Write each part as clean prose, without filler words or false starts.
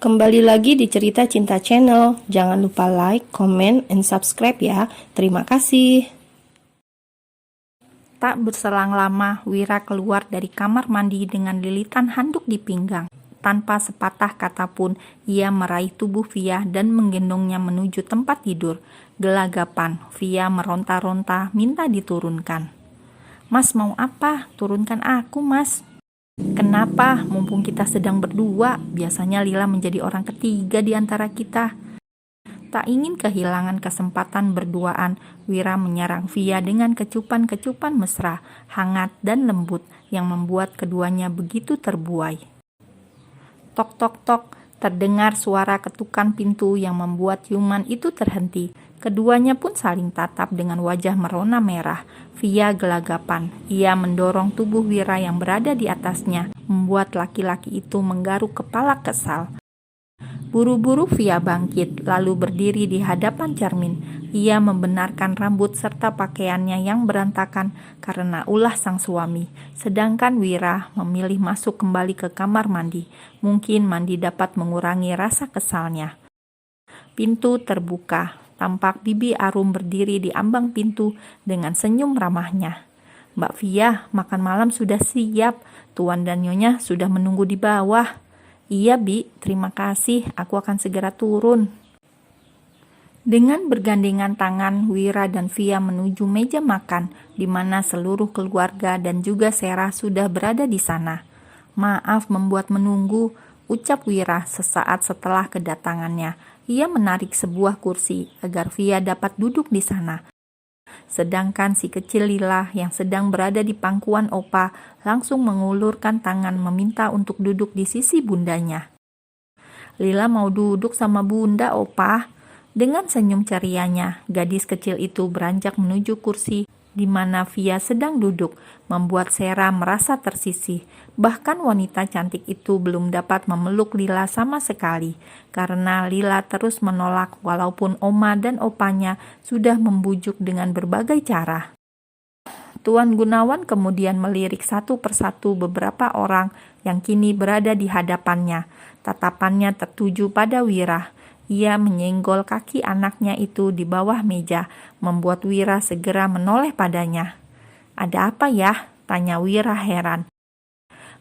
Kembali lagi di Cerita Cinta Channel. Jangan lupa like, comment, and subscribe ya. Terima kasih. Tak berselang lama, Wira keluar dari kamar mandi dengan lilitan handuk di pinggang. Tanpa sepatah kata pun, ia meraih tubuh Via dan menggendongnya menuju tempat tidur. Gelagapan, Via meronta-ronta minta diturunkan. "Mas mau apa? Turunkan aku, Mas." "Kenapa? Mumpung kita sedang berdua. Biasanya Lila menjadi orang ketiga di antara kita." Tak ingin kehilangan kesempatan berduaan, Wira menyerang Via dengan kecupan-kecupan mesra, hangat dan lembut yang membuat keduanya begitu terbuai. Tok tok tok, terdengar suara ketukan pintu yang membuat ciuman itu terhenti. Keduanya pun saling tatap dengan wajah merona merah. Via gelagapan. Ia mendorong tubuh Wira yang berada di atasnya, membuat laki-laki itu menggaruk kepala kesal. Buru-buru Via bangkit, lalu berdiri di hadapan cermin. Ia membenarkan rambut serta pakaiannya yang berantakan karena ulah sang suami. Sedangkan Wira memilih masuk kembali ke kamar mandi. Mungkin mandi dapat mengurangi rasa kesalnya. Pintu terbuka. Tampak Bibi Arum berdiri di ambang pintu dengan senyum ramahnya. "Mbak Via, makan malam sudah siap. Tuan dan Nyonya sudah menunggu di bawah." "Iya, Bi, terima kasih. Aku akan segera turun." Dengan bergandengan tangan, Wira dan Via menuju meja makan, di mana seluruh keluarga dan juga Sera sudah berada di sana. "Maaf membuat menunggu," ucap Wira sesaat setelah kedatangannya. Ia menarik sebuah kursi agar Via dapat duduk di sana. Sedangkan si kecil Lila yang sedang berada di pangkuan Opa langsung mengulurkan tangan meminta untuk duduk di sisi bundanya. "Lila mau duduk sama bunda, Opa." Dengan senyum cerianya, gadis kecil itu beranjak menuju kursi di mana Via sedang duduk, membuat Sera merasa tersisih. Bahkan wanita cantik itu belum dapat memeluk Lila sama sekali, karena Lila terus menolak walaupun Oma dan Opanya sudah membujuk dengan berbagai cara. Tuan Gunawan kemudian melirik satu persatu beberapa orang yang kini berada di hadapannya. Tatapannya tertuju pada Wira. Ia menyenggol kaki anaknya itu di bawah meja, membuat Wira segera menoleh padanya. "Ada apa ya?" tanya Wira heran.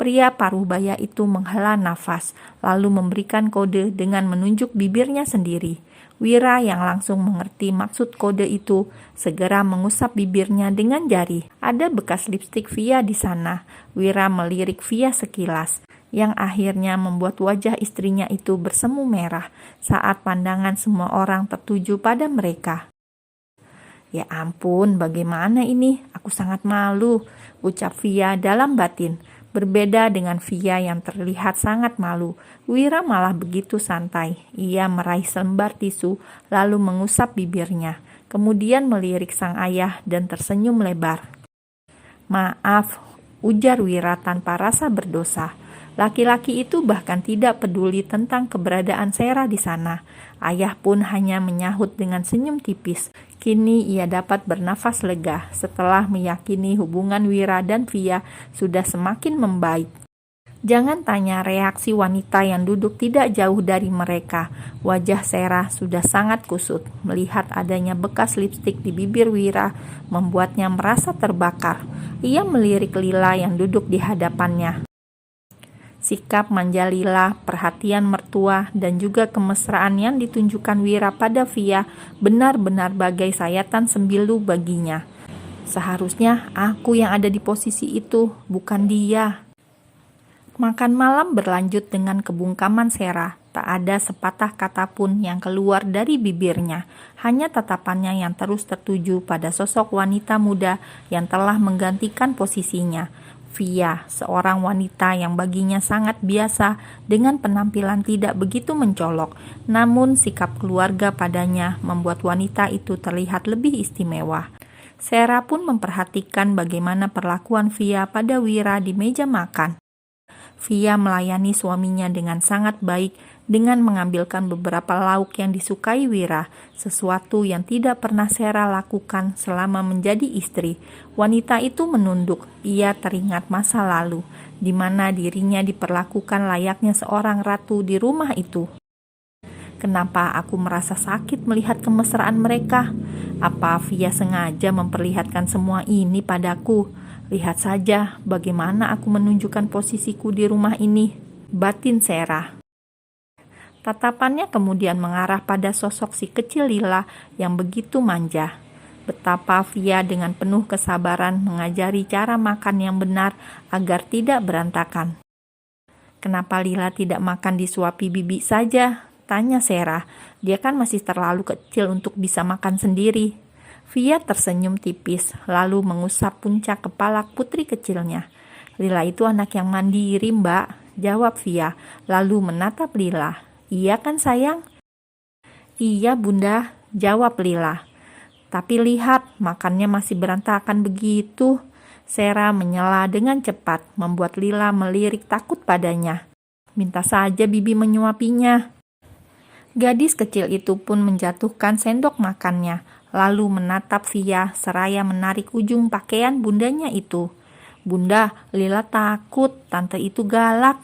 Pria paruhbaya itu menghela nafas, lalu memberikan kode dengan menunjuk bibirnya sendiri. Wira yang langsung mengerti maksud kode itu, segera mengusap bibirnya dengan jari. Ada bekas lipstik Via di sana. Wira melirik Via sekilas, yang akhirnya membuat wajah istrinya itu bersemu merah saat pandangan semua orang tertuju pada mereka. "Ya ampun, bagaimana ini? Aku sangat malu," ucap Via dalam batin. Berbeda dengan Via yang terlihat sangat malu, Wira malah begitu santai. Ia meraih selembar tisu lalu mengusap bibirnya, kemudian melirik sang ayah dan tersenyum lebar. "Maaf," ujar Wira tanpa rasa berdosa. Laki-laki itu bahkan tidak peduli tentang keberadaan Sera di sana. Ayah pun hanya menyahut dengan senyum tipis. Kini ia dapat bernafas lega setelah meyakini hubungan Wira dan Via sudah semakin membaik. Jangan tanya reaksi wanita yang duduk tidak jauh dari mereka. Wajah Sera sudah sangat kusut. Melihat adanya bekas lipstik di bibir Wira membuatnya merasa terbakar. Ia melirik Lila yang duduk di hadapannya. Sikap manja Lila, perhatian mertua, dan juga kemesraan yang ditunjukkan Wira pada Via benar-benar bagai sayatan sembilu baginya. Seharusnya aku yang ada di posisi itu, bukan dia. Makan malam berlanjut dengan kebungkaman Sera. Tak ada sepatah kata pun yang keluar dari bibirnya. Hanya tatapannya yang terus tertuju pada sosok wanita muda yang telah menggantikan posisinya. Via, seorang wanita yang baginya sangat biasa dengan penampilan tidak begitu mencolok, namun sikap keluarga padanya membuat wanita itu terlihat lebih istimewa. Sera pun memperhatikan bagaimana perlakuan Via pada Wira di meja makan. Via melayani suaminya dengan sangat baik dengan mengambilkan beberapa lauk yang disukai Wira, sesuatu yang tidak pernah Sera lakukan selama menjadi istri. Wanita itu menunduk. Ia teringat masa lalu, di mana dirinya diperlakukan layaknya seorang ratu di rumah itu. Kenapa aku merasa sakit melihat kemesraan mereka? Apa Via sengaja memperlihatkan semua ini padaku? Lihat saja bagaimana aku menunjukkan posisiku di rumah ini, batin Sera. Tatapannya kemudian mengarah pada sosok si kecil Lila yang begitu manja. Betapa Via dengan penuh kesabaran mengajari cara makan yang benar agar tidak berantakan. Kenapa Lila tidak makan disuapi bibi saja? Tanya Sera. Dia kan masih terlalu kecil untuk bisa makan sendiri. Via tersenyum tipis, lalu mengusap puncak kepala putri kecilnya. Lila itu anak yang mandiri, Mbak, jawab Via, lalu menatap Lila. Iya kan sayang? Iya Bunda, jawab Lila. Tapi lihat, makannya masih berantakan begitu. Sera menyela dengan cepat, membuat Lila melirik takut padanya. Minta saja bibi menyuapinya. Gadis kecil itu pun menjatuhkan sendok makannya, lalu menatap Via seraya menarik ujung pakaian bundanya itu. Bunda, Lila takut, tante itu galak.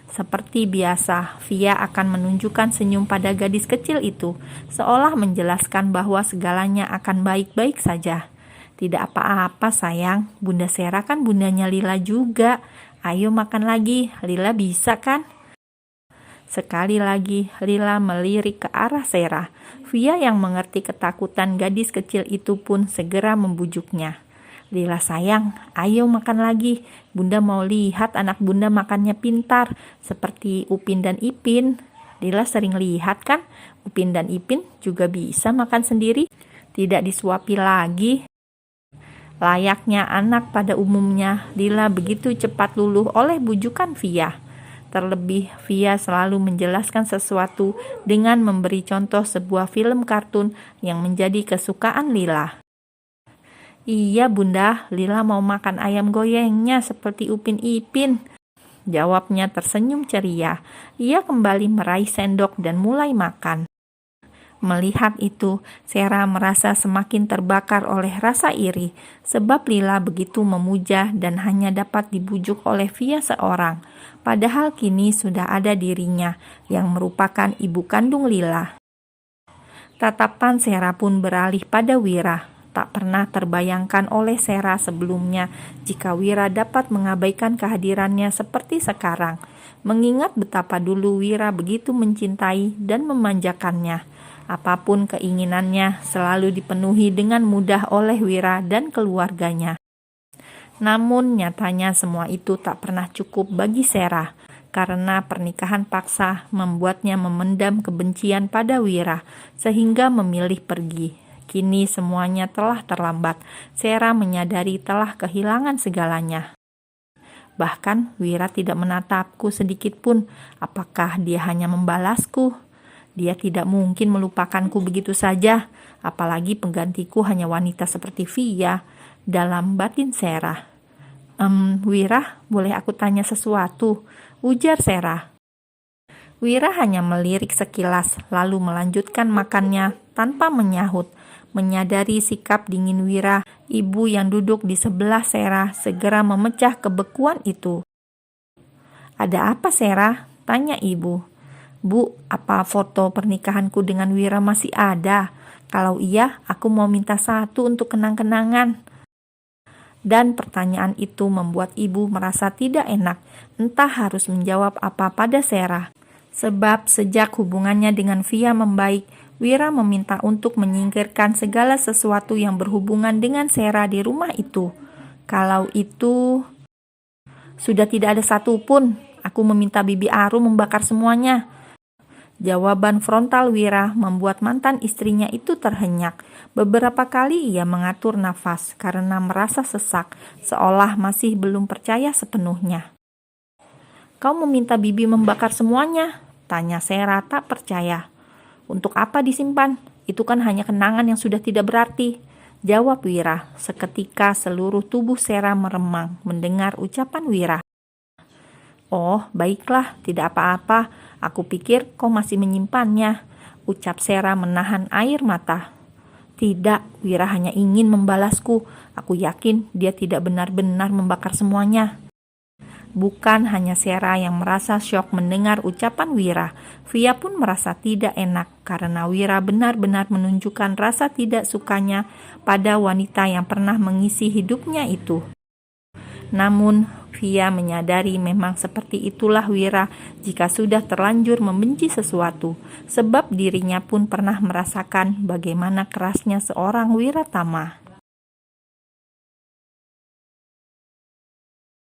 Seperti biasa, Via akan menunjukkan senyum pada gadis kecil itu, seolah menjelaskan bahwa segalanya akan baik-baik saja. Tidak apa-apa sayang, Bunda Sera kan bundanya Lila juga. Ayo makan lagi, Lila bisa kan? Sekali lagi, Lila melirik ke arah Sera. Via yang mengerti ketakutan gadis kecil itu pun segera membujuknya. Lila sayang, ayo makan lagi. Bunda mau lihat anak bunda makannya pintar, seperti Upin dan Ipin. Lila sering lihat kan, Upin dan Ipin juga bisa makan sendiri, tidak disuapi lagi. Layaknya anak pada umumnya, Lila begitu cepat luluh oleh bujukan Via. Terlebih, Via selalu menjelaskan sesuatu dengan memberi contoh sebuah film kartun yang menjadi kesukaan Lila. Iya Bunda, Lila mau makan ayam goyengnya seperti Upin Ipin, jawabnya tersenyum ceria. Ia kembali meraih sendok dan mulai makan. Melihat itu, Sera merasa semakin terbakar oleh rasa iri, sebab Lila begitu memuja dan hanya dapat dibujuk oleh Via seorang. Padahal kini sudah ada dirinya, yang merupakan ibu kandung Lila. Tatapan Sera pun beralih pada Wira. Tak pernah terbayangkan oleh Sera sebelumnya jika Wira dapat mengabaikan kehadirannya seperti sekarang. Mengingat betapa dulu Wira begitu mencintai dan memanjakannya. Apapun keinginannya selalu dipenuhi dengan mudah oleh Wira dan keluarganya. Namun nyatanya semua itu tak pernah cukup bagi Sera, karena pernikahan paksa membuatnya memendam kebencian pada Wira, sehingga memilih pergi. Kini semuanya telah terlambat. Sera menyadari telah kehilangan segalanya. Bahkan Wira tidak menatapku sedikit pun. Apakah dia hanya membalasku? Dia tidak mungkin melupakanku begitu saja, apalagi penggantiku hanya wanita seperti Via, dalam batin Sera. Wira, boleh aku tanya sesuatu? Ujar Sera. Wira hanya melirik sekilas, lalu melanjutkan makannya tanpa menyahut. Menyadari sikap dingin Wira, ibu yang duduk di sebelah Sera segera memecah kebekuan itu. Ada apa Sera? Tanya ibu. Bu, apa foto pernikahanku dengan Wira masih ada? Kalau iya, aku mau minta satu untuk kenang-kenangan. Dan pertanyaan itu membuat ibu merasa tidak enak, entah harus menjawab apa pada Sera. Sebab sejak hubungannya dengan Via membaik, Wira meminta untuk menyingkirkan segala sesuatu yang berhubungan dengan Sera di rumah itu. Kalau itu sudah tidak ada satupun, aku meminta Bibi Arum membakar semuanya. Jawaban frontal Wira membuat mantan istrinya itu terhenyak. Beberapa kali ia mengatur nafas karena merasa sesak, seolah masih belum percaya sepenuhnya. Kau meminta Bibi membakar semuanya? Tanya Sera tak percaya. Untuk apa disimpan? Itu kan hanya kenangan yang sudah tidak berarti. Jawab Wira. Seketika seluruh tubuh Sera meremang mendengar ucapan Wira. "Oh, baiklah, tidak apa-apa. Aku pikir kau masih menyimpannya," ucap Sera menahan air mata. "Tidak, Wira hanya ingin membalasku. Aku yakin dia tidak benar-benar membakar semuanya." Bukan hanya Sera yang merasa syok mendengar ucapan Wira, Via pun merasa tidak enak karena Wira benar-benar menunjukkan rasa tidak sukanya pada wanita yang pernah mengisi hidupnya itu. Namun, Via menyadari memang seperti itulah Wira jika sudah terlanjur membenci sesuatu, sebab dirinya pun pernah merasakan bagaimana kerasnya seorang Wiratama.